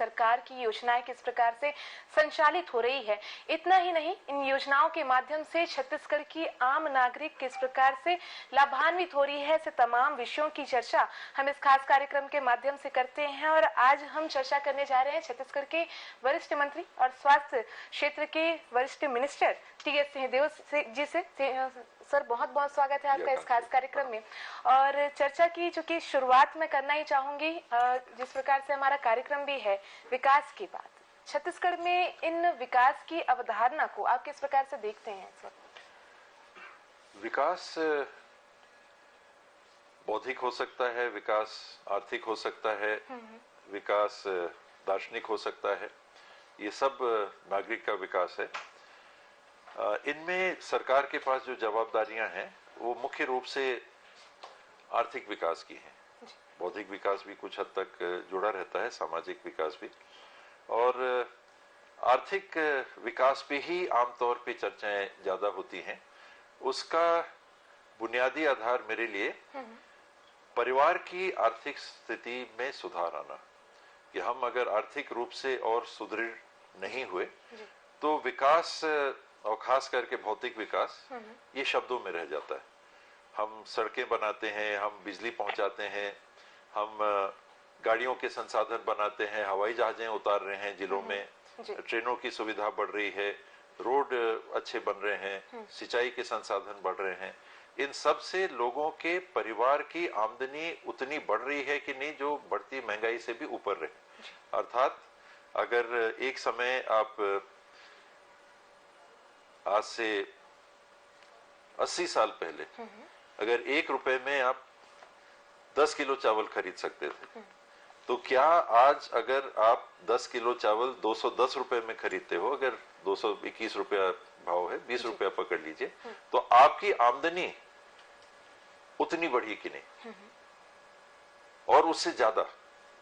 सरकार की योजनाएं किस प्रकार से संचालित हो रही है। इतना ही नहीं, इन योजनाओं के माध्यम से छत्तीसगढ़ की आम नागरिक किस प्रकार से लाभान्वित हो रही है, ऐसे तमाम विषयों की चर्चा हम इस खास कार्यक्रम के माध्यम से करते हैं। और आज हम चर्चा करने जा रहे हैं छत्तीसगढ़ के वरिष्ठ मंत्री और स्वास्थ्य क्षेत्र के वरिष्ठ मिनिस्टर टी.एस. सिंहदेव जी से। सर, बहुत बहुत स्वागत है आपका इस खास कार्यक्रम में। और चर्चा की चूंकि शुरुआत मैं करना ही चाहूंगी, जिस प्रकार से हमारा कार्यक्रम भी है विकास की बात, छत्तीसगढ़ में इन विकास की अवधारणा को आप किस प्रकार से देखते हैं इस वक्त? विकास बौद्धिक हो सकता है, विकास आर्थिक हो सकता है, विकास दार्शनिक हो सकता है, ये सब नागरिक का विकास है। इनमें सरकार के पास जो जवाबदारियां हैं वो मुख्य रूप से आर्थिक विकास की हैं। बौद्धिक विकास भी कुछ हद तक जुड़ा रहता है, सामाजिक विकास भी, और आर्थिक विकास पे ही आमतौर पे चर्चाएं ज्यादा होती हैं। उसका बुनियादी आधार मेरे लिए परिवार की आर्थिक स्थिति में सुधार आना, कि हम अगर आर्थिक रूप से और सुदृढ़ नहीं हुए तो विकास, और खास करके भौतिक विकास, ये शब्दों में रह जाता है। हम सड़कें बनाते हैं, हम बिजली पहुंचाते हैं, हम गाड़ियों के संसाधन बनाते हैं, हवाई जहाजें उतार रहे हैं जिलों में, ट्रेनों की सुविधा बढ़ रही है, रोड अच्छे बन रहे हैं, सिंचाई के संसाधन बढ़ रहे हैं। इन सब से लोगों के परिवार की आमदनी उतनी बढ़ रही है कि नहीं जो बढ़ती महंगाई से भी ऊपर रहे। अर्थात अगर एक समय आप आज से 80 साल पहले अगर 1 रुपए में आप 10 किलो चावल खरीद सकते थे, तो क्या आज अगर आप 10 किलो चावल 210 रुपए में खरीदते हो, अगर 221 रुपया भाव है, 20 रुपया पकड़ लीजिए, तो आपकी आमदनी उतनी बढ़ी कि नहीं, और उससे ज्यादा,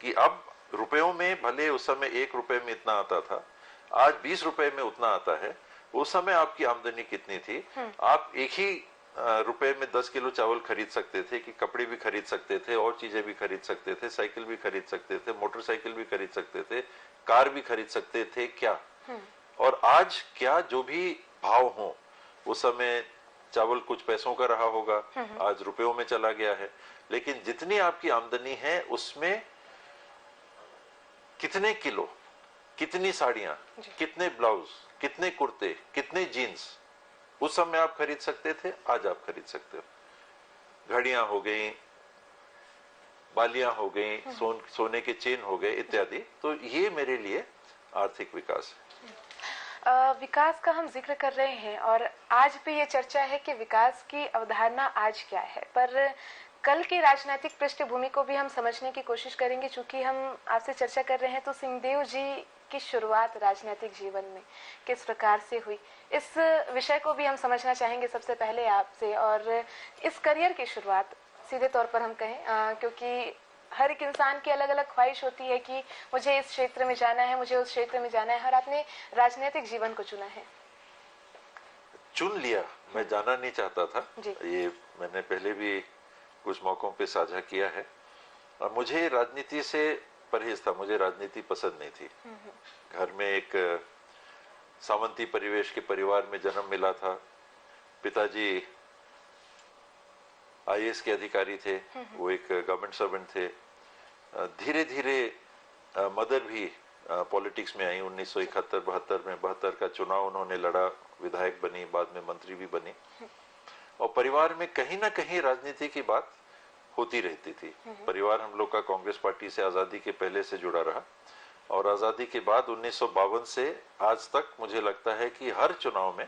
कि अब रुपयों में भले उस समय 1 रुपए में इतना आता था, आज 20 रुपए में उतना आता है। उस समय आपकी आमदनी कितनी थी? आप एक ही रुपए में 10 किलो चावल खरीद सकते थे, कि कपड़े भी खरीद सकते थे, और चीजें भी खरीद सकते थे, साइकिल भी खरीद सकते थे, मोटरसाइकिल भी खरीद सकते थे, कार भी खरीद सकते थे क्या? और आज क्या जो भी भाव हो, उस समय चावल कुछ पैसों का रहा होगा, आज रुपयों में चला गया है। लेकिन जितनी आपकी आमदनी है उसमें कितने किलो, कितनी साड़ियां, कितने ब्लाउज, कितने कुर्ते, कितने जीन्स उस समय आप खरीद सकते थे, आज आप खरीद सकते हो। घड़ियां हो गई, बालियां हो गई, सोने के चेन हो गए इत्यादि। तो ये मेरे लिए आर्थिक विकास है। विकास का हम जिक्र कर रहे हैं और आज भी ये चर्चा है कि विकास की अवधारणा आज क्या है, पर कल की राजनीतिक पृष्ठभूमि को भी हम समझने की कोशिश करेंगे। चूंकि हम आपसे चर्चा कर रहे हैं तो सिंहदेव जी की शुरुआत राजनीतिक जीवन में किस प्रकार से हुई, इस विषय को भी हम समझना चाहेंगे सबसे पहले आपसे। और इस करियर की शुरुआत सीधे तौर पर हम कहें, क्योंकि हर एक इंसान की अलग अलग ख्वाहिश होती है कि मुझे इस क्षेत्र में जाना है, मुझे उस क्षेत्र में जाना है, और आपने राजनीतिक जीवन को चुना है। चुन लिया, मैं जाना नहीं चाहता था, ये मैंने पहले भी कुछ मौकों पे साझा किया है। और मुझे राजनीति से परहेज था, मुझे राजनीति पसंद नहीं थी। घर में एक सामंती परिवेश के परिवार में जन्म मिला था। पिताजी आईएएस के अधिकारी थे, वो एक गवर्नमेंट सर्वेंट थे। धीरे धीरे मदर भी पॉलिटिक्स में आई। 1971-72 में 72 का चुनाव उन्होंने लड़ा, विधायक बनी, बाद में मंत्री भी बनी। और परिवार में कहीं ना कहीं राजनीति की बात होती रहती थी। परिवार हम लोग का कांग्रेस पार्टी से आजादी के पहले से जुड़ा रहा, और आजादी के बाद 1952 से आज तक मुझे लगता है कि हर चुनाव में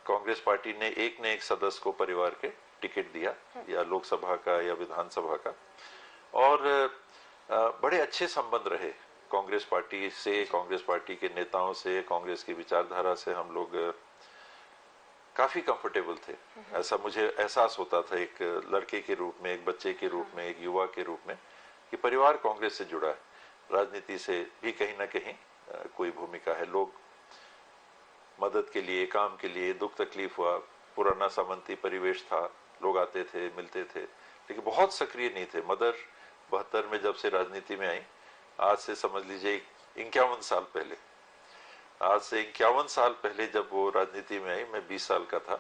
कांग्रेस पार्टी ने एक सदस्य को परिवार के टिकट दिया, या लोकसभा का या विधानसभा का। और बड़े अच्छे संबंध रहे कांग्रेस पार्टी से, कांग्रेस पार्टी के नेताओं से, कांग्रेस की विचारधारा से हम लोग काफी कंफर्टेबल थे। ऐसा मुझे एहसास होता था एक लड़के के रूप में, एक बच्चे के रूप में, एक युवा के रूप में, कि परिवार कांग्रेस से जुड़ा है। राजनीति से भी कहीं ना कहीं कोई भूमिका है। लोग मदद के लिए, काम के लिए, दुख तकलीफ हुआ, पुराना सामंती परिवेश था, लोग आते थे, मिलते थे, लेकिन बहुत सक्रिय नहीं थे। मदर 72 में जब से राजनीति में आई, आज से समझ लीजिए 51 साल पहले, आज से 51 साल पहले जब वो राजनीति में आई, मैं 20 साल का था,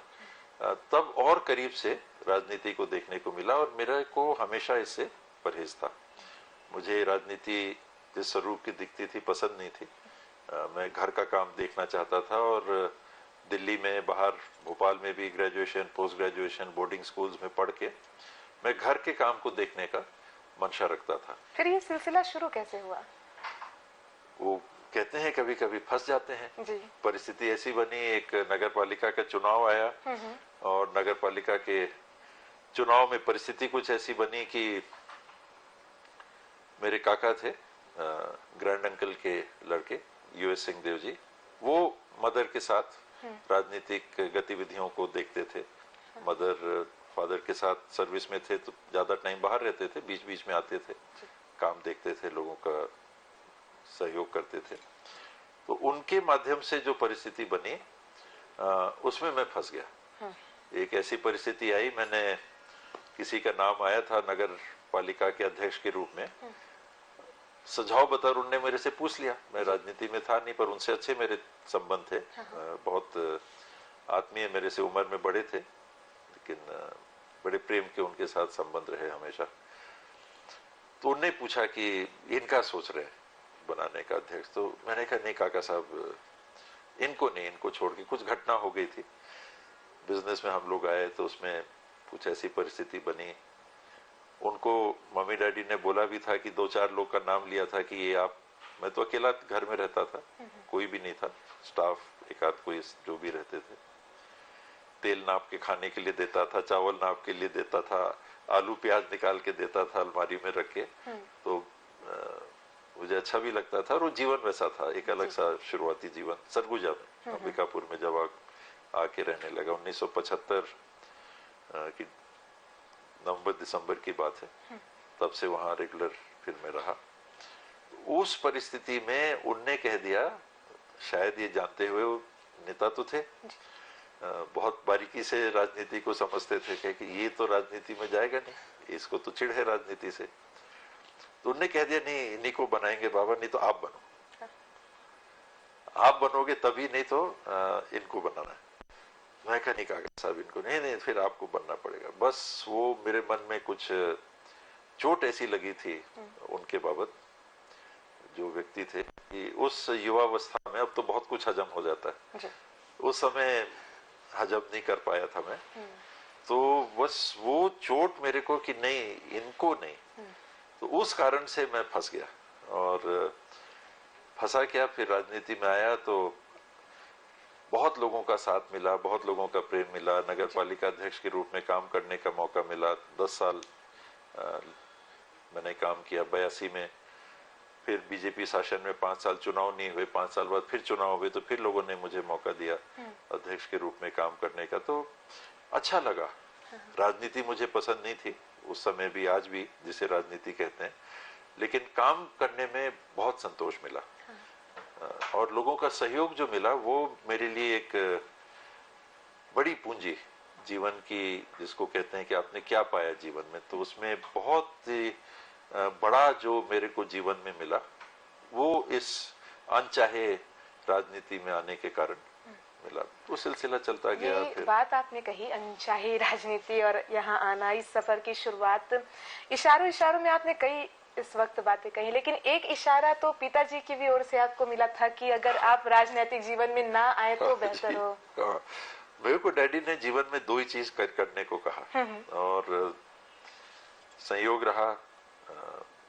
तब और करीब से राजनीति को देखने को मिला और मेरे को हमेशा इससे परहेज था। मुझे राजनीति जिस स्वरूप की दिखती थी पसंद नहीं थी। मैं घर का काम देखना चाहता था और दिल्ली में, बाहर भोपाल में भी graduation, post graduation boarding schools में पढ़ के मैं घर के काम को देखने का मंशा रखता था। फिर ये सिलसिला शुरू कैसे हुआ? वो कहते हैं कभी कभी फंस जाते हैं जी। परिस्थिति ऐसी बनी, एक नगर पालिका का चुनाव आया और नगर पालिका के चुनाव में परिस्थिति कुछ ऐसी बनी कि मेरे काका थे, ग्रैंड अंकल के लड़के यूएस सिंहदेव जी, वो मदर के साथ राजनीतिक गतिविधियों को देखते थे। मदर फादर के साथ सर्विस में थे तो ज्यादा टाइम बाहर रहते थे, बीच बीच में आते थे, काम देखते थे, लोगों का सहयोग करते थे। तो उनके माध्यम से जो परिस्थिति बनी उसमें मैं फंस गया। एक ऐसी परिस्थिति आई, मैंने किसी का नाम आया था नगर पालिका के अध्यक्ष के रूप में, सुझाव बतौर उनने मेरे से पूछ लिया। मैं राजनीति में था नहीं पर उनसे अच्छे मेरे संबंध थे, बहुत आत्मीय, मेरे से उम्र में बड़े थे, लेकिन बड़े प्रेम के उनके साथ संबंध रहे हमेशा। तो उनने पूछा कि इनका सोच रहे हैं बनाने का अध्यक्ष। तो मैंने कहा नहीं काका साहब, इनको नहीं, इनको छोड़ के। कुछ घटना हो गई थी बिजनेस में, हम लोग आए तो उसमें कुछ ऐसी परिस्थिति बनी। उनको मम्मी डैडी ने बोला भी था कि 2-4 लोग का नाम लिया था कि ये आप, मैं तो अकेला घर में रहता था, कोई भी नहीं था, स्टाफ एक आध कोई जो भी रहते थे। तेल नाप के खाने के लिए देता था, चावल नाप के लिए देता था, आलू प्याज निकाल के देता था अलमारी में रख के। तो मुझे अच्छा भी लगता था और वो जीवन वैसा था, एक अलग सा शुरुआती जीवन। सरगुजा में, अंबिकापुर में जब आके रहने लगा, 1975 की नवंबर-दिसंबर की बात है, तब से वहां रेगुलर फिर में रहा। उस परिस्थिति में उनने कह दिया, शायद ये जानते हुए, वो नेता तो थे, बहुत बारीकी से राजनीति को समझते थे कि ये तो राजनीति में जाएगा नहीं, इसको तो चिढ़ है राजनीति से। तो उनने कह दिया नहीं, इन्हीं को बनाएंगे बाबा, नहीं तो आप बनो, आप बनोगे तभी, नहीं तो इनको बनाना है। मैं कहा नहीं काका साहब, इनको नहीं, नहीं फिर आपको बनना पड़ेगा। बस वो मेरे मन में कुछ चोट ऐसी लगी थी उनके बाबत, जो व्यक्ति थे, कि उस युवावस्था में, अब तो बहुत कुछ हजम हो जाता है, उस समय हजम नहीं कर पाया था मैं। तो बस वो चोट मेरे को कि नहीं, इनको नहीं, तो उस कारण से मैं फंस गया। और फंसा क्या, फिर राजनीति में आया तो बहुत लोगों का साथ मिला, बहुत लोगों का प्रेम मिला, नगर पालिका अध्यक्ष के रूप में काम करने का मौका मिला। 10 साल मैंने काम किया 82 में। फिर बीजेपी शासन में 5 साल चुनाव नहीं हुए, 5 साल बाद फिर चुनाव हुए, तो फिर लोगों ने मुझे मौका दिया अध्यक्ष के रूप में काम करने का। तो अच्छा लगा। राजनीति मुझे पसंद नहीं थी उस समय भी, आज भी जिसे राजनीति कहते हैं, लेकिन काम करने में बहुत संतोष मिला। और लोगों का सहयोग जो मिला वो मेरे लिए एक बड़ी पूंजी जीवन की, जिसको कहते हैं कि आपने क्या पाया जीवन में, तो उसमें बहुत बड़ा जो मेरे को जीवन में मिला वो इस अनचाहे राजनीति में आने के कारण मिला। तो सिलसिला चलता गया। फिर बात आपने कही अनचाही राजनीति और यहाँ आना, इस सफर की शुरुआत इशारों इशारों में आपने कई इस वक्त बातें कही, लेकिन एक इशारा तो पिताजी की भी ओर से आपको मिला था कि अगर आप राजनीतिक जीवन में ना आए तो बेहतर हो। मेरे को डैडी ने जीवन में 2 ही चीज करने को कहा और संयोग रहा,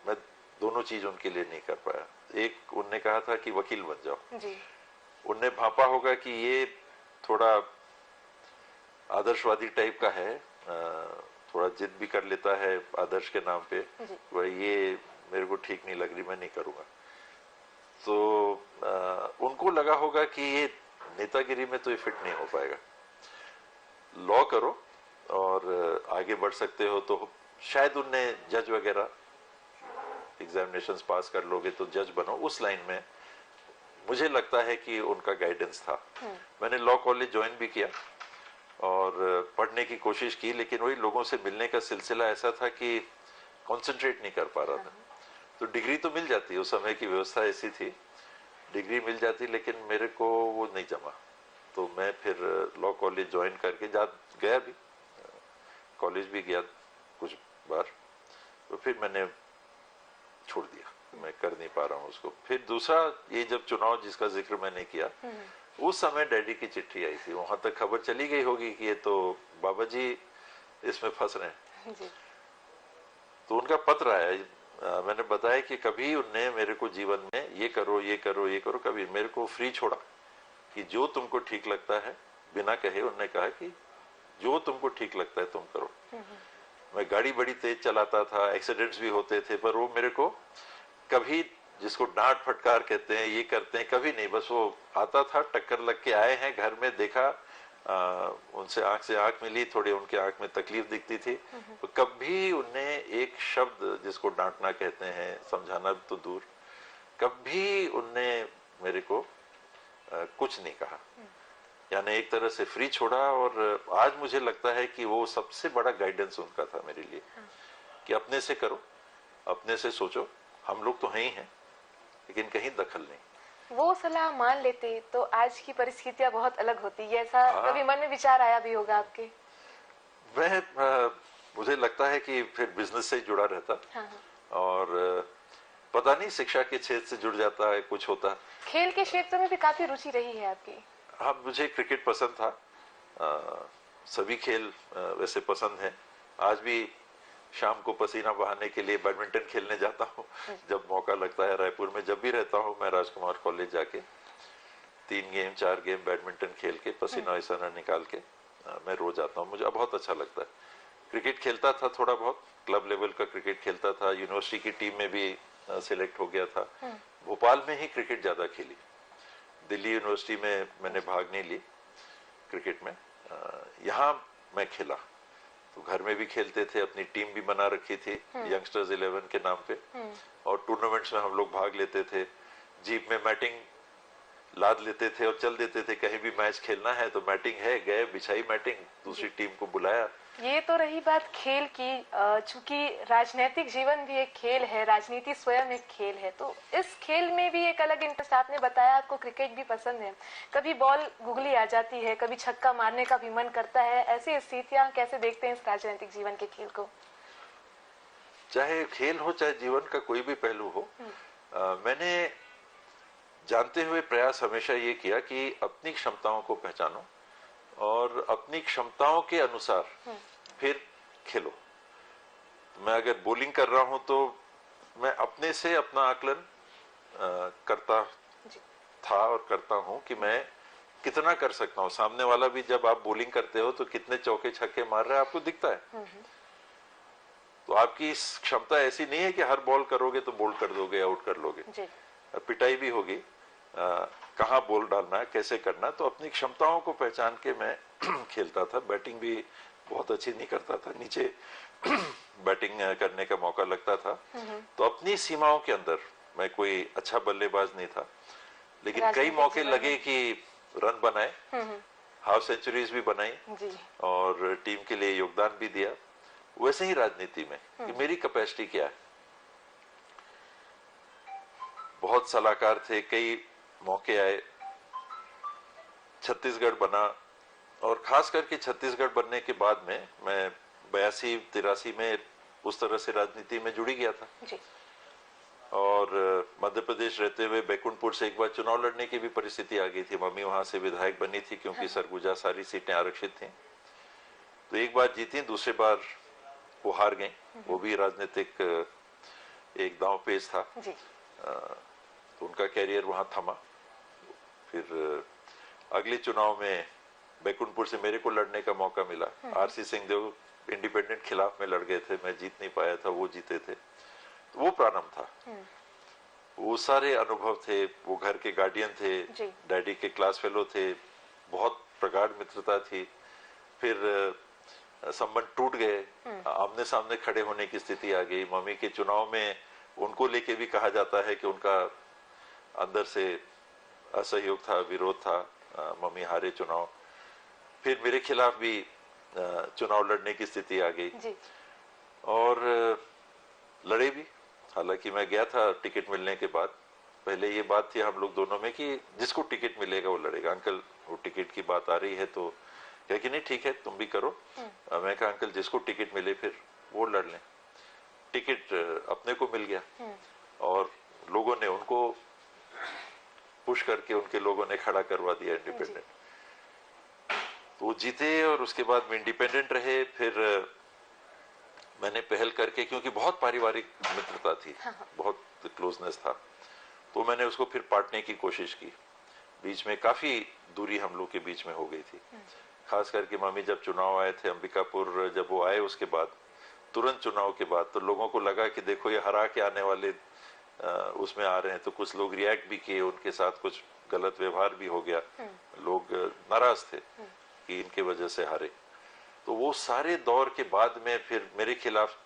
मैं दोनों चीज उनके लिए नहीं कर पाया। एक उनने कहा था कि वकील बन जाओ जी। उनने भापा होगा कि ये थोड़ा आदर्शवादी टाइप का है, थोड़ा जिद भी कर लेता है आदर्श के नाम पे, वह ये मेरे को ठीक नहीं लग रही, मैं नहीं करूंगा। तो उनको लगा होगा कि ये नेतागिरी में तो ये फिट नहीं हो पाएगा, लॉ करो और आगे बढ़ सकते हो। तो शायद उनने जज वगैरह एग्जामिनेशंस पास कर लोगे तो जज बनो, उस लाइन में मुझे लगता है कि उनका गाइडेंस था। मैंने लॉ कॉलेज ज्वाइन भी किया और पढ़ने की कोशिश की, लेकिन वही लोगों से मिलने का सिलसिला ऐसा था कि कंसंट्रेट नहीं कर पा रहा था। तो डिग्री तो मिल जाती, उस समय की व्यवस्था ऐसी थी डिग्री मिल जाती, लेकिन मेरे को वो नहीं जमा। तो मैं फिर लॉ कॉलेज ज्वाइन करके गया भी, कॉलेज भी गया कुछ बार, तो फिर मैंने छोड़ दिया, मैं कर नहीं पा रहा हूँ उसको। फिर दूसरा, ये जब चुनाव जिसका जिक्र मैंने किया, उस समय डैडी की चिट्ठी आई थी, वहां तक खबर चली गई होगी कि ये तो बाबा जी इसमें फंस रहे हैं जी। तो उनका पत्र आया। मैंने बताया कि कभी उनने मेरे को जीवन में ये करो ये करो ये करो, कभी मेरे को फ्री छोड़ा कि जो तुमको ठीक लगता है, बिना कहे उन्होंने कहा कि जो तुमको ठीक लगता है तुम करो। मैं गाड़ी बड़ी तेज चलाता था, एक्सीडेंट्स भी होते थे, पर वो मेरे को कभी, जिसको डांट फटकार कहते हैं, ये करते हैं, कभी नहीं। बस वो आता था, टक्कर लग के आए हैं, घर में देखा, उनसे आंख से आंख मिली, थोड़ी उनके आंख में तकलीफ दिखती थी, तो कभी उनने एक शब्द, जिसको डांटना कहते हैं, समझाना तो दूर, कभी उनने मेरे को कुछ नहीं कहा। यानी एक तरह से फ्री छोड़ा। और आज मुझे लगता है कि वो सबसे बड़ा गाइडेंस उनका था मेरे लिए, कि अपने से करो, अपने से सोचो, हम लोग तो हैं ही हैं, लेकिन कहीं दखल नहीं। वो सलाह मान लेते तो आज की परिस्थितियां बहुत अलग होती है। ऐसा कभी मन में विचार आया भी होगा आपके? मुझे लगता है कि फिर बिजनेस से जुड़ा रहता। हाँ। और पता नहीं, शिक्षा के क्षेत्र से जुड़ जाता है, कुछ होता। खेल के क्षेत्र में भी काफी रुचि रही है आपकी? हाँ, मुझे क्रिकेट पसंद था। सभी खेल वैसे पसंद है। आज भी शाम को पसीना बहाने के लिए बैडमिंटन खेलने जाता हूँ जब मौका लगता है। रायपुर में जब भी रहता हूँ मैं, राजकुमार कॉलेज जाके 3 गेम 4 गेम बैडमिंटन खेल के, पसीना वसीना निकाल के मैं रोज आता हूँ। मुझे बहुत अच्छा लगता है। क्रिकेट खेलता था थोड़ा बहुत, क्लब लेवल का क्रिकेट खेलता था, यूनिवर्सिटी की टीम में भी सिलेक्ट हो गया था। भोपाल में ही क्रिकेट ज्यादा खेली, दिल्ली यूनिवर्सिटी में मैंने भाग नहीं ली क्रिकेट में। यहाँ मैं खेला तो घर में भी खेलते थे, अपनी टीम भी बना रखी थी यंगस्टर्स 11 के नाम पे, और टूर्नामेंट्स में हम लोग भाग लेते थे। जीप में मैटिंग लाद लेते थे और चल देते थे, कहीं भी मैच खेलना है तो मैटिंग है, गए, बिछाई मैटिंग, दूसरी टीम को बुलाया। ये तो रही बात खेल की। चूंकि राजनीतिक जीवन भी एक खेल है, राजनीति स्वयं एक खेल है, तो इस खेल में भी एक अलग इंटरेस्ट। आपने बताया आपको क्रिकेट भी पसंद है, कभी बॉल गुगली आ जाती है, कभी छक्का मारने का भी मन करता है। ऐसी स्थितियां कैसे देखते हैं इस राजनीतिक जीवन के खेल को? चाहे खेल हो, चाहे जीवन का कोई भी पहलू हो, मैंने जानते हुए प्रयास हमेशा ये किया कि अपनी क्षमताओं को पहचानो और अपनी क्षमताओं के अनुसार फिर खेलो। मैं अगर बॉलिंग कर रहा हूं तो मैं अपने से अपना आकलन करता था और करता हूं कि मैं कितना कर सकता हूं। सामने वाला भी, जब आप बॉलिंग करते हो तो कितने चौके छक्के मार रहा है आपको दिखता है। तो आपकी इस क्षमता ऐसी नहीं है कि हर बॉल करोगे तो बोल्ड कर दोगे, आउट कर लोगे। पिटाई भी होगी, कहाँ बॉल डालना है, कैसे करना। तो अपनी क्षमताओं को पहचान के मैं खेलता था। बैटिंग भी बहुत अच्छी नहीं करता था, नीचे बैटिंग करने का मौका लगता था। तो अपनी सीमाओं के अंदर मैं कोई अच्छा बल्लेबाज नहीं था, लेकिन कई मौके लगे कि रन बनाए, हाफ सेंचुरीज भी बनाई और टीम के लिए योगदान भी दिया। वैसे ही राजनीति में कि मेरी कैपेसिटी क्या है। बहुत सलाहकार थे, कई मौके आए, छत्तीसगढ़ बना, और खास करके छत्तीसगढ़ बनने के बाद में मैं 82-83 में उस तरह से राजनीति में जुड़ी गया था जी। और मध्य प्रदेश रहते हुए बैकुंठपुर से एक बार चुनाव लड़ने की भी परिस्थिति आ गई थी। मम्मी वहां से विधायक बनी थी क्योंकि सरगुजा सारी सीटें आरक्षित थी। तो एक बार जीती, दूसरी बार वो हार गई। वो भी राजनीतिक एक दांव पेच था जी। तो उनका कैरियर वहां थमा। फिर अगले चुनाव में बैकुंठपुर से मेरे को लड़ने का मौका मिला। आरसी सिंहदेव इंडिपेंडेंट खिलाफ में लड़ गए थे, मैं जीत नहीं पाया था, वो जीते थे। तो वो प्रारंभ था। वो सारे अनुभव थे, वो घर के गार्डियन थे, डैडी के क्लास फेलो थे, बहुत प्रगाढ़ मित्रता थी। फिर संबंध टूट गए, आमने सामने खड़े होने की स्थिति आ गई। मम्मी के चुनाव में उनको लेके भी कहा जाता है कि उनका अंदर से असहयोग था, विरोध था, मम्मी हारे चुनाव। फिर मेरे खिलाफ भी चुनाव लड़ने की स्थिति आ गई जी। और लड़े भी। हालांकि मैं गया था टिकट मिलने के बाद, पहले ये बात थी हम लोग दोनों में कि जिसको टिकट मिलेगा वो लड़ेगा। अंकल वो टिकट की बात आ रही है तो कह कि नहीं ठीक है तुम भी करो। मैं कहा अंकल जिसको टिकट मिले फिर वो लड़ लें। टिकट अपने को मिल गया और लोगों ने उनको पुश करके उनके लोगों ने खड़ा करवा दिया इंडिपेंडेंट। तो वो जीते और उसके बाद में इंडिपेंडेंट रहे। फिर मैंने पहल करके, क्योंकि बहुत पारिवारिक मित्रता थी, बहुत क्लोजनेस था, तो मैंने उसको फिर पाटने की कोशिश की। बीच में काफी दूरी हम लोग के बीच में हो गई थी। खास करके मामी जब चुनाव आए थे अंबिकापुर, जब वो आए उसके बाद तुरंत चुनाव के बाद तो लोगों को लगा कि देखो ये हरा के आने वाले उसमें आ रहे हैं। तो कुछ लोग रिएक्ट भी किए, उनके साथ कुछ गलत व्यवहार भी हो गया, लोग नाराज थे कि इनके वजह से हारे। तो वो सारे दौर के बाद में फिर मेरे खिलाफ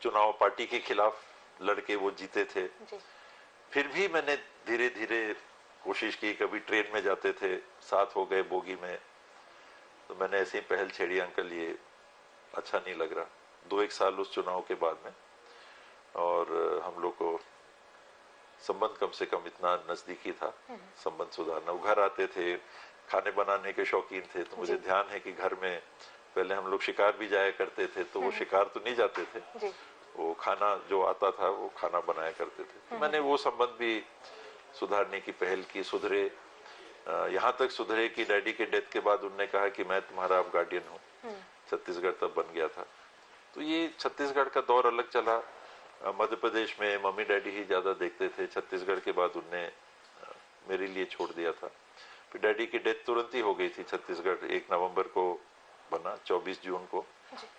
चुनाव पार्टी के खिलाफ लड़के वो जीते थे। फिर भी मैंने धीरे धीरे कोशिश की, कभी ट्रेन में जाते थे, साथ हो गए बोगी में। तो मैंने ऐसे ही पहल छेड़ी, अंकल ये अच्छा नहीं लग रहा। 2-1 साल उस चुनाव के बाद में, और हम लोग को संबंध कम से कम इतना नजदीकी था, संबंध सुधारना। वो घर आते थे, खाने बनाने के शौकीन थे। तो मुझे ध्यान है कि घर में पहले हम लोग शिकार भी जाया करते थे, तो वो शिकार तो नहीं जाते थे, वो खाना जो आता था वो खाना बनाया करते थे। तो मैंने वो संबंध भी सुधारने की पहल की। सुधरे, यहाँ तक सुधरे कि डैडी के डेथ के बाद उनने कहा कि मैं तुम्हारा अब गार्डियन हूँ। छत्तीसगढ़ तब बन गया था। तो ये छत्तीसगढ़ का दौर अलग चला। मध्य प्रदेश में मम्मी डैडी ही ज्यादा देखते थे। छत्तीसगढ़ के बाद उनने मेरे लिए छोड़ दिया था। फिर डैडी की डेथ तुरंत ही हो गई थी। छत्तीसगढ़ 1 नवंबर को बना, 24 जून को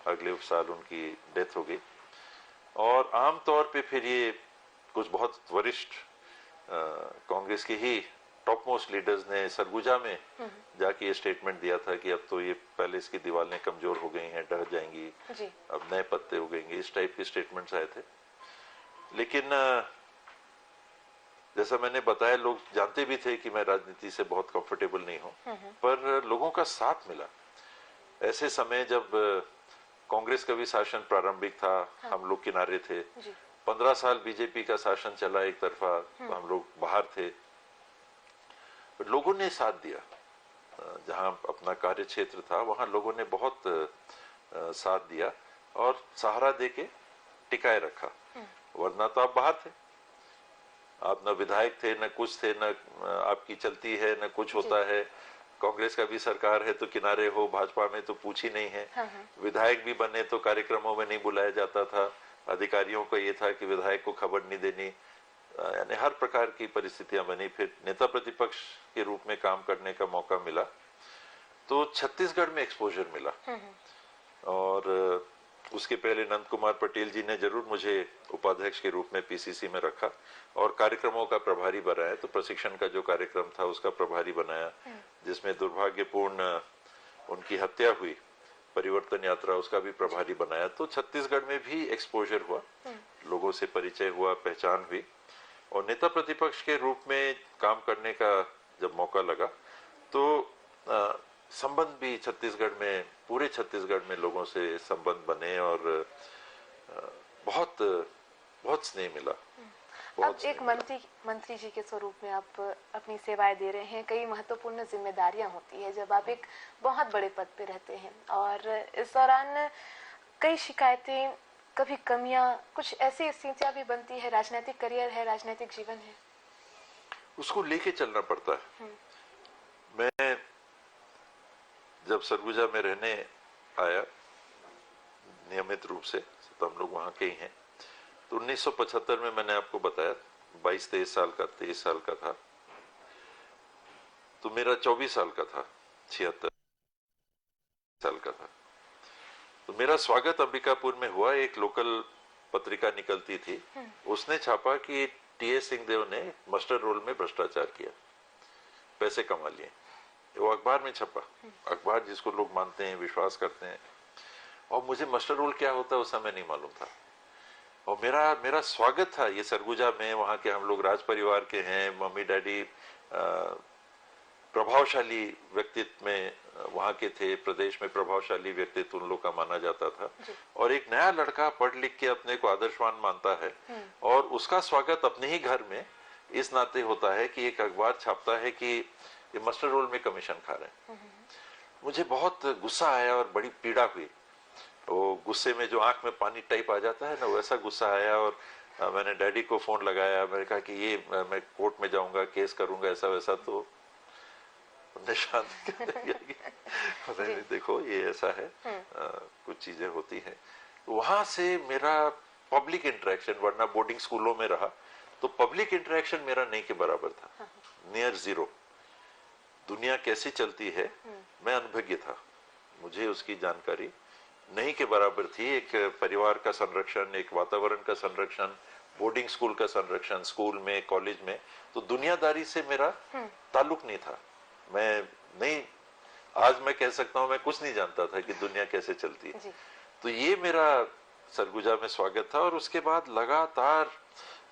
अगले साल उनकी डेथ हो गई। और आम तौर पे फिर ये कुछ बहुत वरिष्ठ कांग्रेस के ही टॉप मोस्ट लीडर्स ने सरगुजा में जाके ये स्टेटमेंट दिया था कि अब तो ये पैलेस की दीवारें कमजोर हो गई हैं, ढह जाएंगी, अब नए पत्ते उगेंगे। इस टाइप के स्टेटमेंट्स आए थे। लेकिन जैसा मैंने बताया, लोग जानते भी थे कि मैं राजनीति से बहुत कंफर्टेबल नहीं हूं, पर लोगों का साथ मिला। ऐसे समय जब कांग्रेस का भी शासन प्रारंभिक था, हम लोग किनारे थे। 15 साल बीजेपी का शासन चला एक तरफा, तो हम लोग बाहर थे। लोगों ने साथ दिया। जहां अपना कार्य क्षेत्र था वहां लोगों ने बहुत साथ दिया और सहारा देके टिकाए रखा। वरना तो आप बाहर थे, आप न विधायक थे, न कुछ थे, न आपकी चलती है, न कुछ होता है। कांग्रेस का भी सरकार है तो किनारे हो, भाजपा में तो पूछ ही नहीं है। विधायक भी बने तो कार्यक्रमों में नहीं बुलाया जाता था। अधिकारियों का ये था कि विधायक को खबर नहीं देनी। यानी हर प्रकार की परिस्थितियां बनी। फिर नेता प्रतिपक्ष के रूप में काम करने का मौका मिला, तो छत्तीसगढ़ में एक्सपोजर मिला। और उसके पहले नंद कुमार पटेल जी ने जरूर मुझे उपाध्यक्ष के रूप में पीसीसी में रखा और कार्यक्रमों का प्रभारी बनाया। तो प्रशिक्षण का जो कार्यक्रम था उसका प्रभारी बनाया, जिसमें दुर्भाग्यपूर्ण उनकी हत्या हुई, परिवर्तन यात्रा, उसका भी प्रभारी बनाया। तो छत्तीसगढ़ में भी एक्सपोजर हुआ, लोगों से परिचय हुआ, पहचान हुई। और नेता प्रतिपक्ष के रूप में काम करने का जब मौका लगा तो संबंध भी छत्तीसगढ़ में, पूरे छत्तीसगढ़ में लोगों से संबंध बने और बहुत बहुत स्नेह मिला। अब एक मंत्री जी के स्वरूप में आप अपनी सेवाएं दे रहे हैं। कई महत्वपूर्ण जिम्मेदारियां होती है जब आप एक बहुत बड़े पद पे रहते हैं, और इस दौरान कई शिकायतें, कभी कमियां, कुछ ऐसी स्थितियां भी बनती है। राजनीतिक करियर है, राजनीतिक जीवन है, उसको लेके चलना पड़ता है। मैं जब सरगुजा में रहने आया नियमित रूप से, तो हम लोग वहां के ही हैं, तो 1975 में मैंने आपको बताया 22-23 साल का, 23 साल का था। तो मेरा 24 साल का था, 76 साल का था। तो मेरा स्वागत अंबिकापुर में हुआ। एक लोकल पत्रिका निकलती थी, उसने छापा कि टीएस सिंहदेव ने मस्टर रोल में भ्रष्टाचार किया, पैसे कमा लिए। वो अखबार में छपा, अखबार जिसको लोग मानते हैं, विश्वास करते हैं। और मुझे मस्टर रोल क्या होता है उस समय नहीं मालूम था। और मेरा स्वागत था ये सरगुजा में, वहां के हम लोग राज परिवार के हैं, मम्मी डैडी प्रभावशाली व्यक्तित्व में वहां के थे, प्रदेश में प्रभावशाली व्यक्तित्व उन लोग का माना जाता था। और एक नया लड़का पढ़ लिख के अपने को आदर्शवान मानता है और उसका स्वागत अपने ही घर में इस नाते होता है कि एक अखबार छापता है कि ये मस्टर रोल में कमीशन खा रहे हैं। मुझे बहुत गुस्सा आया और बड़ी पीड़ा हुई। वो गुस्से में जो आंख में पानी टाइप आ जाता है ना, वैसा गुस्सा आया। और मैंने डैडी को फोन लगाया, मैंने कहा कि ये मैं कोर्ट में जाऊंगा, केस करूंगा, ऐसा वैसा। तो उन्हें शांत नहीं, देखो ये ऐसा है, कुछ चीजें होती हैं। वहां से मेरा पब्लिक इंटरेक्शन, वरना बोर्डिंग स्कूलों में रहा तो पब्लिक इंटरेक्शन मेरा नहीं के बराबर था, नियर जीरो। दुनिया कैसी चलती है मैं अनभिज्ञ था, मुझे उसकी जानकारी नहीं के बराबर थी। एक परिवार का संरक्षण, एक वातावरण का संरक्षण, बोर्डिंग स्कूल का संरक्षण, स्कूल में, कॉलेज में, तो दुनियादारी से मेरा ताल्लुक नहीं था। मैं नहीं, आज मैं कह सकता हूं मैं कुछ नहीं जानता था कि दुनिया कैसे चलती है। तो ये मेरा सरगुजा में स्वागत था। और उसके बाद लगातार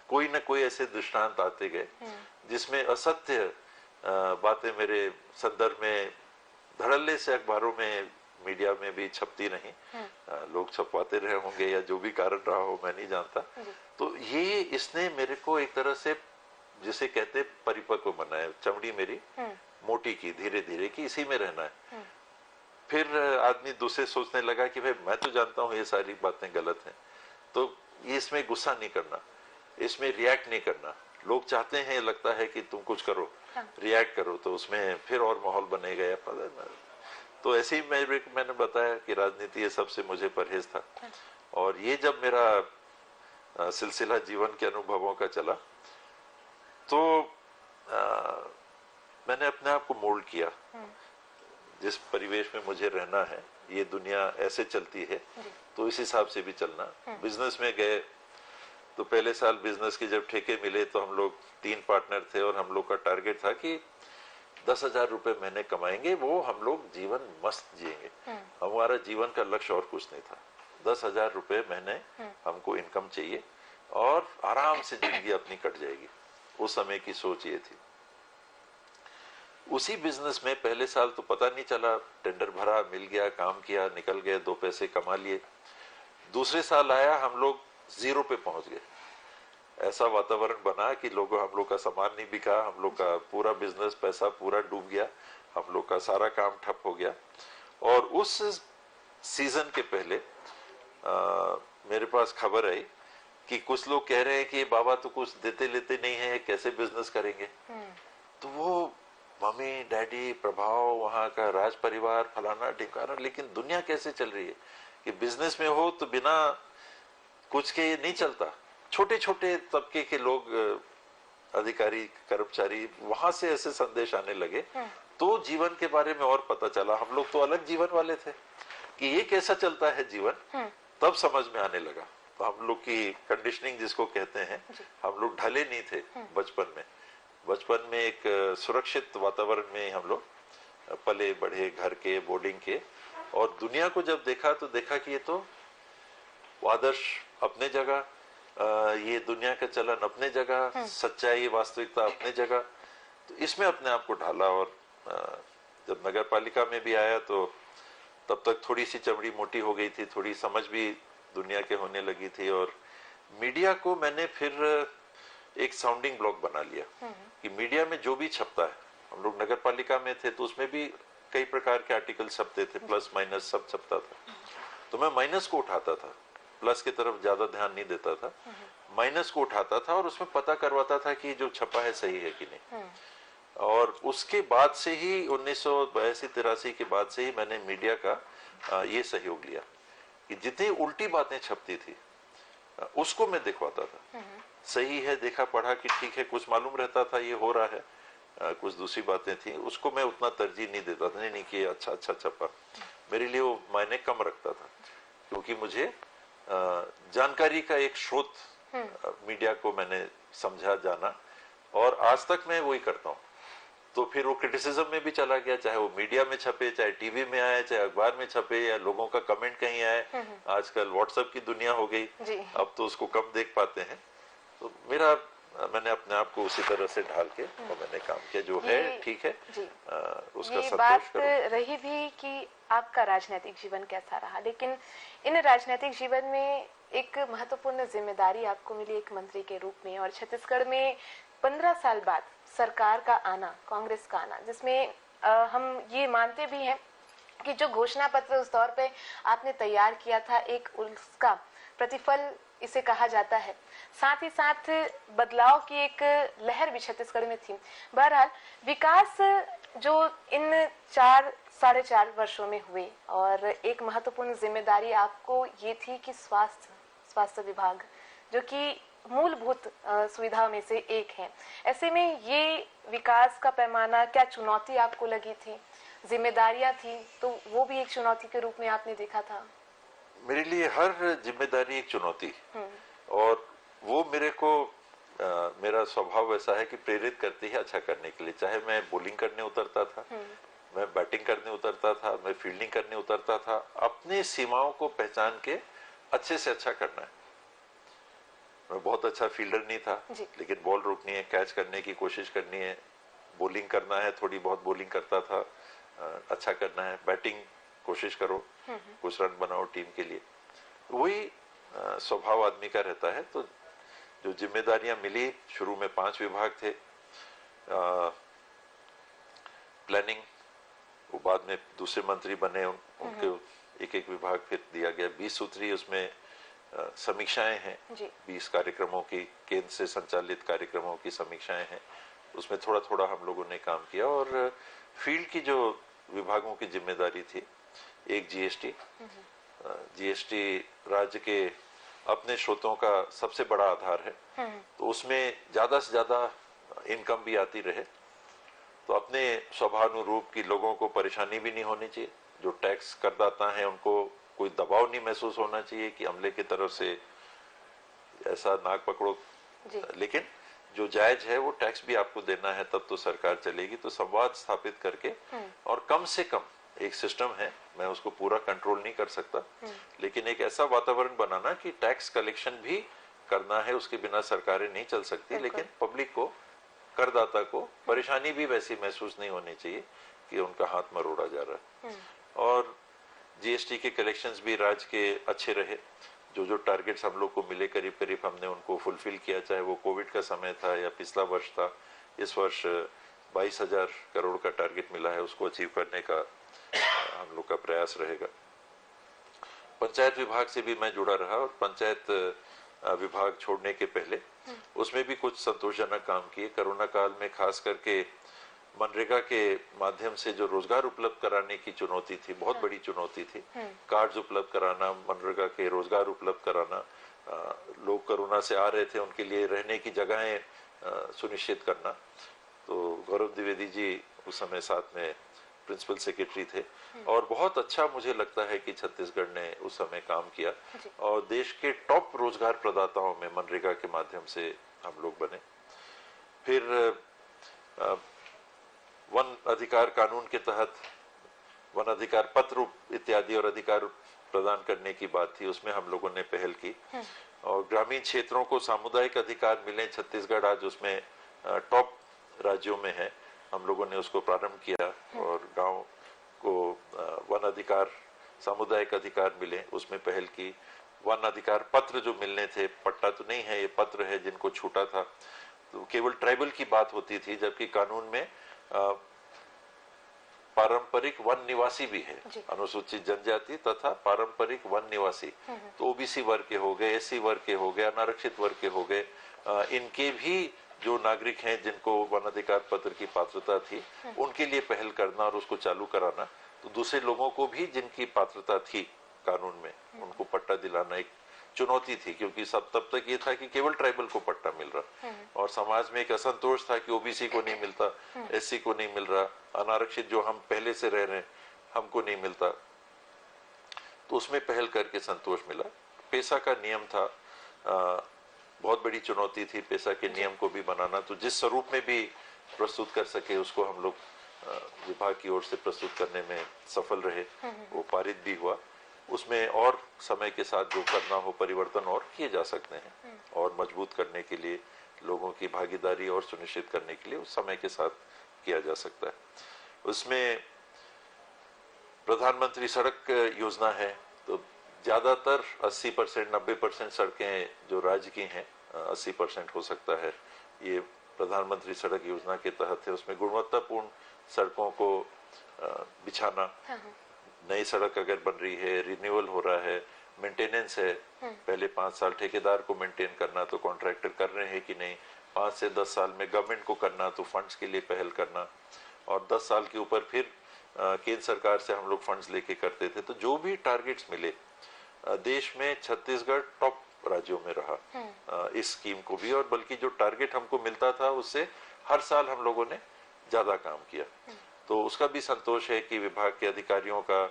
कोई न कोई ऐसे दृष्टांत आते गए जिसमें असत्य बातें मेरे संदर्भ में धड़ल्ले से अखबारों में, मीडिया में भी छपती नहीं। लोग छपवाते रहे होंगे या जो भी कारण रहा हो, मैं नहीं जानता। तो ये इसने मेरे को एक तरह से, जिसे कहते परिपक्व बनाया, चमड़ी मेरी मोटी की धीरे धीरे कि इसी में रहना है। फिर आदमी दूसरे सोचने लगा कि भाई मैं तो जानता हूं ये सारी बातें गलत हैं, तो इसमें गुस्सा नहीं करना, इसमें रिएक्ट नहीं करना। लोग चाहते हैं, लगता है कि तुम कुछ करो, रिएक्ट करो, तो उसमें फिर और माहौल बनेगा या तो ऐसे ही मैंने बताया कि राजनीति ये सबसे मुझे परहेज था। और ये जब मेरा सिलसिला जीवन के अनुभवों का चला तो मैंने अपने आप को मोल्ड किया। जिस परिवेश में मुझे रहना है, ये दुनिया ऐसे चलती है तो इस हिसाब से भी चलना। बिजनेस में गए तो पहले साल बिजनेस के जब ठेके मिले तो हम लोग 3 पार्टनर थे और हम लोग का टारगेट था कि 10,000 रुपए महीने कमाएंगे, वो हम लोग जीवन मस्त जिएंगे। हमारा जीवन का लक्ष्य और कुछ नहीं था। 10,000 रुपए महीने हमको इनकम चाहिए और आराम से जिंदगी अपनी कट जाएगी। उस समय की सोच ये थी। उसी बिजनेस में पहले साल तो पता नहीं चला, टेंडर भरा, मिल गया, काम किया, निकल गए, 2 पैसे कमा लिए। दूसरे साल आया, हम लोग 0 पे पहुंच गए। ऐसा वातावरण बना कि हम लोग का सामान नहीं बिका, हम लोग का पूरा बिजनेस, पैसा पूरा डूब गया, हम लोग का सारा काम ठप हो गया। और उस सीजन के पहले मेरे पास खबर आई कि कुछ लोग कह रहे हैं कि बाबा तो कुछ देते लेते नहीं है, कैसे बिजनेस करेंगे। तो वो मम्मी, डैडी, प्रभाव, वहां का राज परिवार, फलाना ढिमकाना, लेकिन दुनिया कैसे चल रही है कि बिजनेस में हो तो बिना कुछ के नहीं चलता। छोटे छोटे तबके के लोग, अधिकारी, कर्मचारी, वहां से ऐसे संदेश आने लगे। तो जीवन के बारे में और पता चला। हम लोग तो अलग जीवन वाले थे कि ये कैसा चलता है जीवन, तब समझ में आने लगा। तो हम लोग की कंडीशनिंग जिसको कहते हैं, हम लोग ढले नहीं थे बचपन में। बचपन में एक सुरक्षित वातावरण में हम लोग पले बढ़े, घर के, बोर्डिंग के। और दुनिया को जब देखा तो देखा कि ये तो आदर्श अपने जगह, ये दुनिया का चलन अपने जगह, सच्चाई, वास्तविकता अपने जगह। तो इसमें अपने आप को ढाला। और जब नगर पालिका में भी आया तो तब तक थोड़ी सी चमड़ी मोटी हो गई थी, थोड़ी समझ भी दुनिया के होने लगी थी। और मीडिया को मैंने फिर एक साउंडिंग ब्लॉक बना लिया कि मीडिया में जो भी छपता है, हम लोग नगर पालिका में थे तो उसमें भी कई प्रकार के आर्टिकल छपते थे, प्लस माइनस सब छपता था। तो मैं माइनस को उठाता था, प्लस की तरफ ज्यादा ध्यान नहीं देता था। माइनस को उठाता था और उसमें पता करवाता था कि जो छपा है सही है कि नहीं। और उसके बाद से ही 1982-83 के बाद से ही मैंने मीडिया का ये सहयोग लिया कि जितनी उल्टी बातें छपती थी उसको मैं दिखवाता था। सही है, देखा पढ़ा कि ठीक है, कुछ मालूम रहता था ये हो रहा है। कुछ दूसरी बातें थी, उसको मैं उतना तरजीह नहीं देता था। नहीं कि अच्छा छपा, मेरे लिए वो मायने कम रखता था, क्योंकि मुझे जानकारी का एक स्रोत मीडिया को मैंने समझा, जाना। और आज तक मैं वही करता हूँ। तो फिर वो क्रिटिसिज्म में भी चला गया, चाहे वो मीडिया में छपे, चाहे टीवी में आए, चाहे अखबार में छपे, या लोगों का कमेंट कहीं आए। आजकल व्हाट्सएप की दुनिया हो गई, अब तो उसको कम देख पाते हैं। तो मेरा मैंने अपने आप को उसी तरह से ढाल के और मैंने काम किया। जो है ठीक है जी। उसका ये संतोष बात करो। रही भी कि आपका राजनीतिक जीवन कैसा रहा, लेकिन इन राजनीतिक जीवन में एक महत्वपूर्ण जिम्मेदारी आपको मिली एक मंत्री के रूप में, और छत्तीसगढ़ में 15 साल बाद सरकार का आना, कांग्रेस का आना, जिसमें हम ये मानते भी हैं कि जो घोषणा पत्र उस दौर पे आपने तैयार किया था, एक उसका प्रतिफल इसे कहा जाता है। साथ ही साथ बदलाव की एक लहर भी छत्तीसगढ़ में थी। बहरहाल विकास जो इन 4-4.5 वर्षों में हुए, और एक महत्वपूर्ण जिम्मेदारी आपको ये थी कि स्वास्थ्य विभाग, जो कि मूलभूत सुविधाओं में से एक है, ऐसे में ये विकास का पैमाना, क्या चुनौती आपको लगी थी? जिम्मेदारियां थी तो वो भी एक चुनौती के रूप में आपने देखा था? मेरे लिए हर जिम्मेदारी एक चुनौती, और वो मेरे को मेरा स्वभाव वैसा है कि प्रेरित करती है अच्छा करने के लिए। चाहे मैं बॉलिंग करने उतरता था, मैं बैटिंग करने उतरता था, मैं फील्डिंग करने उतरता था, अपनी सीमाओं को पहचान के अच्छे से अच्छा करना है। मैं बहुत अच्छा फील्डर नहीं था, लेकिन बॉल रोकनी है, कैच करने की कोशिश करनी है, बॉलिंग करना है, थोड़ी बहुत बॉलिंग करता था, अच्छा करना है, बैटिंग कोशिश करो, कुछ रन बनाओ टीम के लिए। वही स्वभाव आदमी का रहता है। तो जो जिम्मेदारियां मिली, शुरू में 5 विभाग थे, प्लानिंग, वो बाद में दूसरे मंत्री बने, उनके एक एक विभाग फिर दिया गया। 20 सूत्री, उसमें समीक्षाएं हैं, 20 कार्यक्रमों की, केंद्र से संचालित कार्यक्रमों की समीक्षाएं हैं, उसमें थोड़ा थोड़ा हम लोगों ने काम किया। और फील्ड की जो विभागों की जिम्मेदारी थी, एक जीएसटी राज्य के अपने स्रोतों का सबसे बड़ा आधार है, तो उसमें ज्यादा से ज्यादा इनकम भी आती रहे, तो अपने स्वभावानुरूप की लोगों को परेशानी भी नहीं होनी चाहिए। जो टैक्स करदाता है उनको कोई दबाव नहीं महसूस होना चाहिए कि अमले की तरफ से ऐसा नाक पकड़ो, लेकिन जो जायज है वो टैक्स भी आपको देना है, तब तो सरकार चलेगी। तो संवाद स्थापित करके, और कम से कम एक सिस्टम है, मैं उसको पूरा कंट्रोल नहीं कर सकता, लेकिन एक ऐसा वातावरण बनाना कि टैक्स कलेक्शन भी करना है, उसके बिना सरकारें नहीं चल सकती, लेकिन पब्लिक को, करदाता को परेशानी भी वैसी महसूस नहीं होनी चाहिए कि उनका हाथ मरोड़ा जा रहा है। और जीएसटी के कलेक्शंस भी राज्य के अच्छे रहे। जो जो टारगेट्स हम लोग को मिले, करीब करीब हमने उनको फुलफिल किया, चाहे वो कोविड का समय था या पिछला वर्ष था। इस वर्ष 22,000 करोड़ का टारगेट मिला है, उसको अचीव करने का हम लोग का प्रयास रहेगा। पंचायत विभाग से भी मैं जुड़ा रहा, और पंचायत विभाग छोड़ने के पहले उसमें भी कुछ संतोषजनक काम किए। कोरोना काल में खास करके मनरेगा के माध्यम से जो रोजगार उपलब्ध कराने की चुनौती थी, बहुत बड़ी चुनौती थी। कार्ड्स उपलब्ध कराना, मनरेगा के रोजगार उपलब्ध कराना, लोग कोरोना से आ रहे थे, उनके लिए रहने की जगहें सुनिश्चित करना। तो गौरव द्विवेदी जी उस समय साथ में प्रिंसिपल सेक्रेटरी थे, और बहुत अच्छा मुझे लगता है कि छत्तीसगढ़ ने उस समय काम किया, और देश के टॉप रोजगार प्रदाताओं में मनरेगा के माध्यम से हम लोग बने। फिर वन अधिकार कानून के तहत वन अधिकार पत्र इत्यादि और अधिकार प्रदान करने की बात थी, उसमें हम लोगों ने पहल की। और ग्रामीण क्षेत्रों को सामुदायिक अधिकार मिले, छत्तीसगढ़ आज उसमें टॉप राज्यों में है, हम लोगों ने उसको प्रारंभ किया। और गांव को वन अधिकार, सामुदायिक अधिकार मिले, उसमें पहल की। वन अधिकार पत्र जो मिलने थे, पट्टा तो नहीं है, ये पत्र है, जिनको छूटा था तो केवल ट्राइबल की बात होती थी, जबकि कानून में पारंपरिक वन निवासी भी है, अनुसूचित जनजाति तथा पारंपरिक वन निवासी। तो ओबीसी वर्ग के हो गए, एससी वर्ग के हो गए, अनारक्षित वर्ग के हो गए, इनके भी जो नागरिक हैं जिनको वन अधिकार पत्र की पात्रता थी, उनके लिए पहल करना और उसको चालू कराना। तो दूसरे लोगों को भी जिनकी पात्रता थी कानून में, उनको पट्टा दिलाना एक चुनौती थी, क्योंकि सब तब तक ये था कि केवल ट्राइबल को पट्टा मिल रहा, और समाज में एक असंतोष था कि ओबीसी को नहीं मिलता, एससी को नहीं मिल रहा, अनारक्षित जो हम पहले से रह रहे हैं हमको नहीं मिलता। तो उसमें पहल करके संतोष मिला। पेशा का नियम था, बहुत बड़ी चुनौती थी पेशा के नियम को भी बनाना। तो जिस स्वरूप में भी प्रस्तुत कर सके उसको हम लोग विभाग की ओर से प्रस्तुत करने में सफल रहे, वो पारित भी हुआ। उसमें और समय के साथ जो करना हो परिवर्तन और किए जा सकते हैं, और मजबूत करने के लिए लोगों की भागीदारी और सुनिश्चित करने के लिए उस समय के साथ किया जा सकता है। उसमें प्रधानमंत्री सड़क योजना है, तो ज्यादातर 80% 90% सड़कें जो राज्य की हैं, 80% हो सकता है, ये प्रधानमंत्री सड़क योजना के तहत है। उसमें गुणवत्तापूर्ण सड़कों को बिछाना, नई सड़क अगर बन रही है, रिन्यूअल हो रहा है, मेंटेनेंस है, पहले 5 साल ठेकेदार को मेंटेन करना, तो कॉन्ट्रैक्टर कर रहे हैं कि नहीं, 5 से 10 साल में गवर्नमेंट को करना, तो फंड्स के लिए पहल करना, और 10 साल के ऊपर फिर केंद्र सरकार से हम लोग फंड्स लेके करते थे। तो जो भी टारगेट्स मिले, देश में छत्तीसगढ़ टॉप राज्यों में रहा इस स्कीम को भी, और बल्कि जो टारगेट हमको मिलता था उससे हर साल हम लोगों ने ज्यादा काम किया। तो उसका भी संतोष है कि विभाग के अधिकारियों का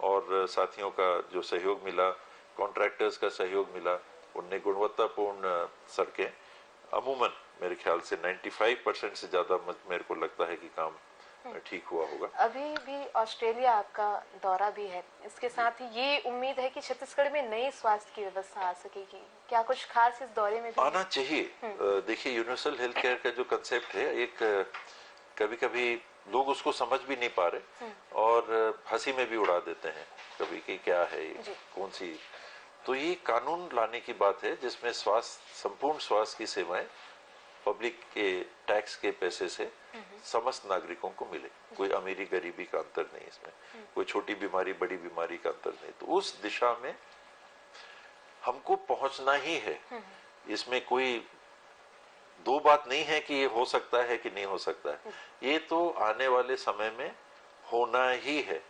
और साथियों का जो सहयोग मिला, कॉन्ट्रैक्टर्स का सहयोग मिला, उनने गुणवत्तापूर्ण सड़कें अमूमन मेरे ख्याल से 95% से ज्यादा मेरे को लगता है कि काम ठीक हुआ होगा। अभी भी ऑस्ट्रेलिया आपका दौरा भी है, इसके साथ ही ये उम्मीद है कि छत्तीसगढ़ में नई स्वास्थ्य की व्यवस्था आ सकेगी, क्या कुछ खास इस दौरे में भी आना चाहिए? देखिए, यूनिवर्सल हेल्थ केयर का जो कंसेप्ट है, एक कभी कभी लोग उसको समझ भी नहीं पा रहे और हंसी में भी उड़ा देते हैं कभी कि क्या है ये, कौन सी। तो ये कानून लाने की बात है जिसमें स्वास्थ्य, संपूर्ण स्वास्थ्य की सेवाएं पब्लिक के टैक्स के पैसे से समस्त नागरिकों को मिले। कोई अमीरी गरीबी का अंतर नहीं इसमें, कोई छोटी बीमारी बड़ी बीमारी का अंतर नहीं। तो उस दिशा में हमको पहुंचना ही है। इसमें कोई दो बात नहीं है कि ये हो सकता है कि नहीं हो सकता है, ये तो आने वाले समय में होना ही है।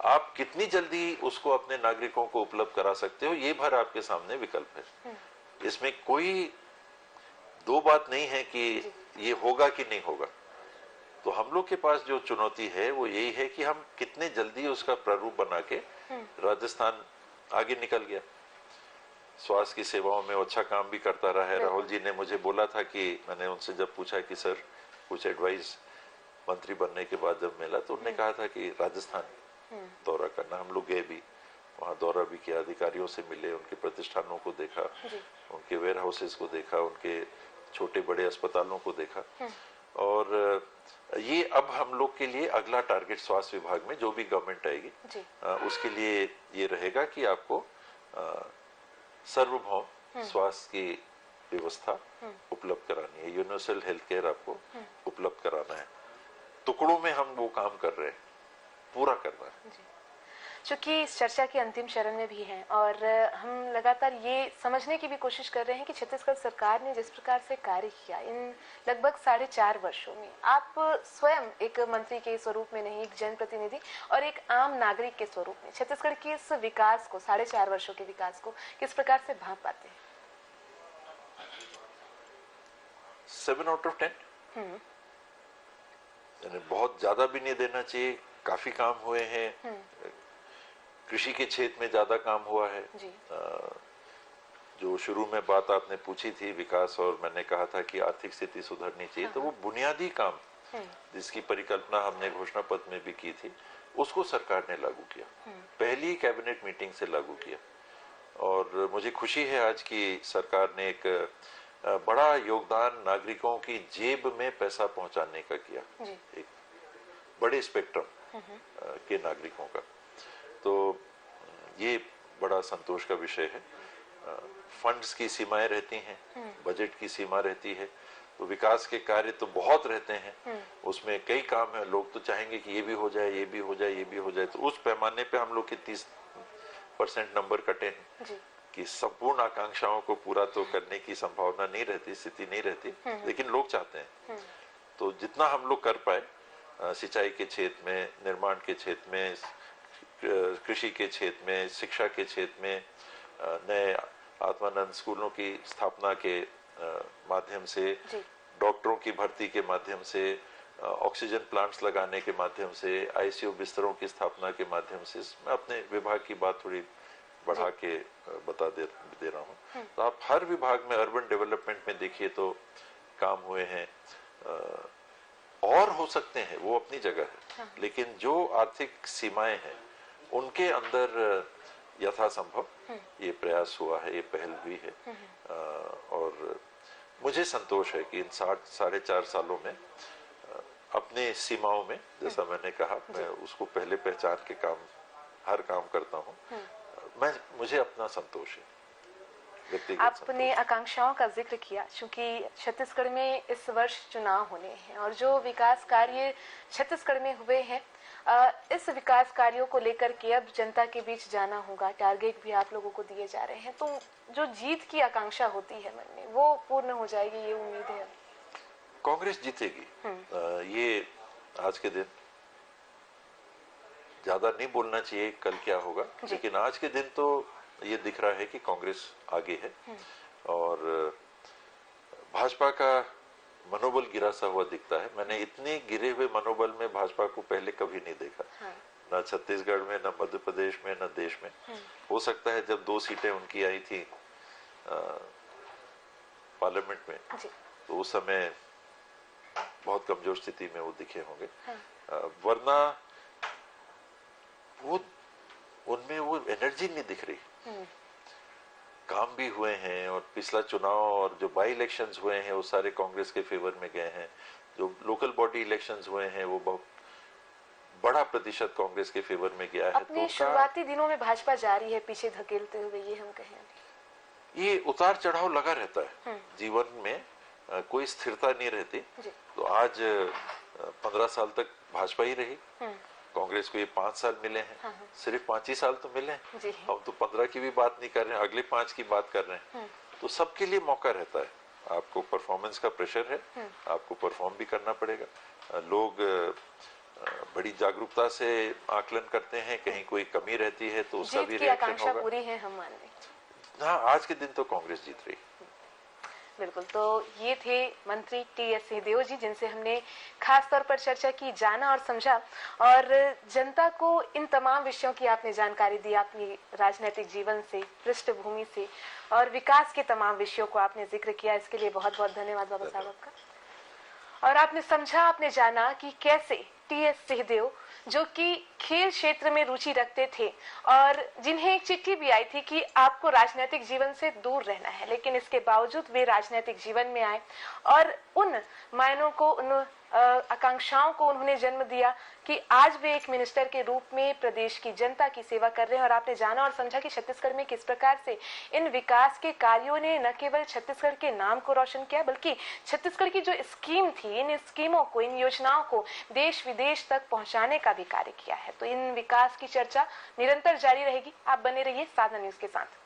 आप कितनी जल्दी उसको अपने नागरिकों को उपलब्ध करा सकते हो, ये भर आपके सामने विकल्प है। इसमें कोई दो बात नहीं है कि ये होगा कि नहीं होगा। तो हम लोग के पास जो चुनौती है वो यही है कि हम कितने जल्दी उसका प्रारूप बना के, राजस्थान आगे निकल गया, स्वास्थ्य की सेवाओं में अच्छा काम भी करता रहा है। राहुल जी ने मुझे बोला था कि मैंने उनसे जब पूछा कि सर कुछ एडवाइस मंत्री बनने के बाद जब मिला, तो उन्होंने कहा था कि राजस्थान दौरा करना। हम लोग गए भी, वहाँ दौरा भी किया, अधिकारियों से मिले, उनके प्रतिष्ठानों को देखा, उनके वेयर हाउसेस को देखा, उनके छोटे बड़े अस्पतालों को देखा। और ये अब हम लोग के लिए अगला टारगेट स्वास्थ्य विभाग में जो भी गवर्नमेंट आएगी उसके लिए ये रहेगा कि आपको सार्वभौम स्वास्थ्य की व्यवस्था उपलब्ध करानी है, यूनिवर्सल हेल्थ केयर आपको उपलब्ध कराना है। टुकड़ों में हम वो काम कर रहे हैं, पूरा करना है। चूंकि इस चर्चा के अंतिम चरण में भी हैं और हम लगातार ये समझने की भी कोशिश कर रहे हैं कि छत्तीसगढ़ सरकार ने जिस प्रकार से कार्य किया इन लगभग 4.5 वर्षों में, आप स्वयं एक मंत्री के स्वरूप में नहीं, एक जनप्रतिनिधि और एक आम नागरिक के स्वरूप में छत्तीसगढ़ के इस विकास को, 4.5 वर्षों के विकास को किस प्रकार से भांप पाते हैं? 7 आउट ऑफ 10। यानी बहुत ज्यादा भी नहीं देना चाहिए, काफी काम हुए हैं। कृषि के क्षेत्र में ज्यादा काम हुआ है। जो शुरू में बात आपने पूछी थी विकास, और मैंने कहा था कि आर्थिक स्थिति सुधरनी चाहिए, तो वो बुनियादी काम जिसकी परिकल्पना हमने घोषणा पत्र में भी की थी, उसको सरकार ने लागू किया, पहली कैबिनेट मीटिंग से लागू किया। और मुझे खुशी है आज की सरकार ने एक बड़ा योगदान नागरिकों की जेब में पैसा पहुंचाने का किया, एक बड़े स्पेक्ट्रम के नागरिकों का। तो ये बड़ा संतोष का विषय है। फंड्स की सीमाएं रहती हैं, बजट की सीमा रहती है, तो विकास के कार्य तो बहुत रहते हैं, उसमें कई काम है। लोग तो चाहेंगे कि ये भी हो जाए, ये भी हो जाए, ये भी हो जाए। तो उस पैमाने पे हम लोग के 30% नंबर कटे हैं कि संपूर्ण आकांक्षाओं को पूरा तो करने की संभावना नहीं रहती, स्थिति नहीं रहती, लेकिन लोग चाहते हैं। तो जितना हम लोग कर पाए, सिंचाई के क्षेत्र में, निर्माण के क्षेत्र में, कृषि के क्षेत्र में, शिक्षा के क्षेत्र में, नए आत्मानंद स्कूलों की स्थापना के माध्यम से, डॉक्टरों की भर्ती के माध्यम से, ऑक्सीजन प्लांट्स लगाने के माध्यम से, आईसीयू बिस्तरों की स्थापना के माध्यम से, मैं अपने विभाग की बात थोड़ी बढ़ा के बता दे रहा हूँ। तो आप हर विभाग में, अर्बन डेवलपमेंट में देखिए तो काम हुए हैं, और हो सकते हैं, वो अपनी जगह है। लेकिन जो आर्थिक सीमाएं हैं उनके अंदर यथासंभव ये प्रयास हुआ है, ये पहल हुई है। और मुझे संतोष है कि इन 4.5 सालों में अपने सीमाओं में, जैसा मैंने कहा, मैं उसको पहले पहचान के हर काम करता हूँ। मुझे अपना संतोष है, व्यक्तिगत आपने आकांक्षाओं का जिक्र किया, क्योंकि छत्तीसगढ़ में इस वर्ष चुनाव होने हैं और जो विकास कार्य छत्तीसगढ़ में हुए हैं, इस विकास कार्यों को लेकर के अब जनता के बीच जाना होगा। टारगेट भी आप लोगों को दिए जा रहे हैं, तो जो जीत की आकांक्षा होती है मन में, वो पूर्ण हो जाएगी, ये उम्मीद है? कांग्रेस जीतेगी। ये आज के दिन ज्यादा नहीं बोलना चाहिए कल क्या होगा, लेकिन आज के दिन तो ये दिख रहा है कि कांग्रेस आगे है और भाजपा का मनोबल गिरा सा हुआ दिखता है। मैंने इतने गिरे हुए मनोबल में भाजपा को पहले कभी नहीं देखा, न छत्तीसगढ़ में, न मध्य प्रदेश में, न देश में। हो सकता है जब 2 सीटें उनकी आई थी पार्लियामेंट में, तो उस समय बहुत कमजोर स्थिति में वो दिखे होंगे। वरना वो उनमें वो एनर्जी नहीं दिख रही। काम भी हुए हैं और पिछला चुनाव और जो बाई इलेक्शंस हुए हैं वो सारे कांग्रेस के फेवर में गए हैं। जो लोकल बॉडी इलेक्शंस हुए हैं वो बहुत बड़ा प्रतिशत कांग्रेस के फेवर में गया है। अपने शुरुआती दिनों में भाजपा जा रही है पीछे धकेलते हुए, ये हम कहें। ये उतार चढ़ाव लगा रहता है जीवन में, कोई स्थिरता नहीं रहती। तो आज 15 साल तक भाजपा ही रही, कांग्रेस को ये 5 साल मिले हैं। सिर्फ 5 ही साल तो मिले हैं, हम तो 15 की भी बात नहीं कर रहे हैं, अगले 5 की बात कर रहे हैं। तो सबके लिए मौका रहता है। आपको परफॉर्मेंस का प्रेशर है, आपको परफॉर्म भी करना पड़ेगा। लोग बड़ी जागरूकता से आकलन करते हैं, कहीं कोई कमी रहती है तो उसका भी रिएक्शन होगा। पूरी है हम मान लें। हाँ, आज के दिन तो कांग्रेस जीत रही। बिल्कुल। तो ये थे मंत्री टी.एस. सिंहदेव जी, जिनसे हमने खास तौर पर चर्चा की, जाना और समझा, और जनता को इन तमाम विषयों की आपने जानकारी दी, अपनी राजनीतिक जीवन से, पृष्ठभूमि से, और विकास के तमाम विषयों को आपने जिक्र किया। इसके लिए बहुत बहुत धन्यवाद बाबा साहब आपका। और आपने समझा, आपने जाना कि कैसे टी.एस. सिंहदेव, जो कि खेल क्षेत्र में रुचि रखते थे और जिन्हें एक चिट्ठी भी आई थी कि आपको राजनीतिक जीवन से दूर रहना है, लेकिन इसके बावजूद वे राजनीतिक जीवन में आए और उन मायनों को, उन आकांक्षाओं को उन्होंने जन्म दिया कि आज वे एक मिनिस्टर के रूप में प्रदेश की जनता की सेवा कर रहे हैं। और आपने जाना और समझा कि छत्तीसगढ़ में किस प्रकार से इन विकास के कार्यों ने न केवल छत्तीसगढ़ के नाम को रोशन किया, बल्कि छत्तीसगढ़ की जो स्कीम थी, इन स्कीमों को, इन योजनाओं को देश विदेश तक पहुंचाने का भी कार्य किया है। तो इन विकास की चर्चा निरंतर जारी रहेगी। आप बने रहिए साधना न्यूज के साथ।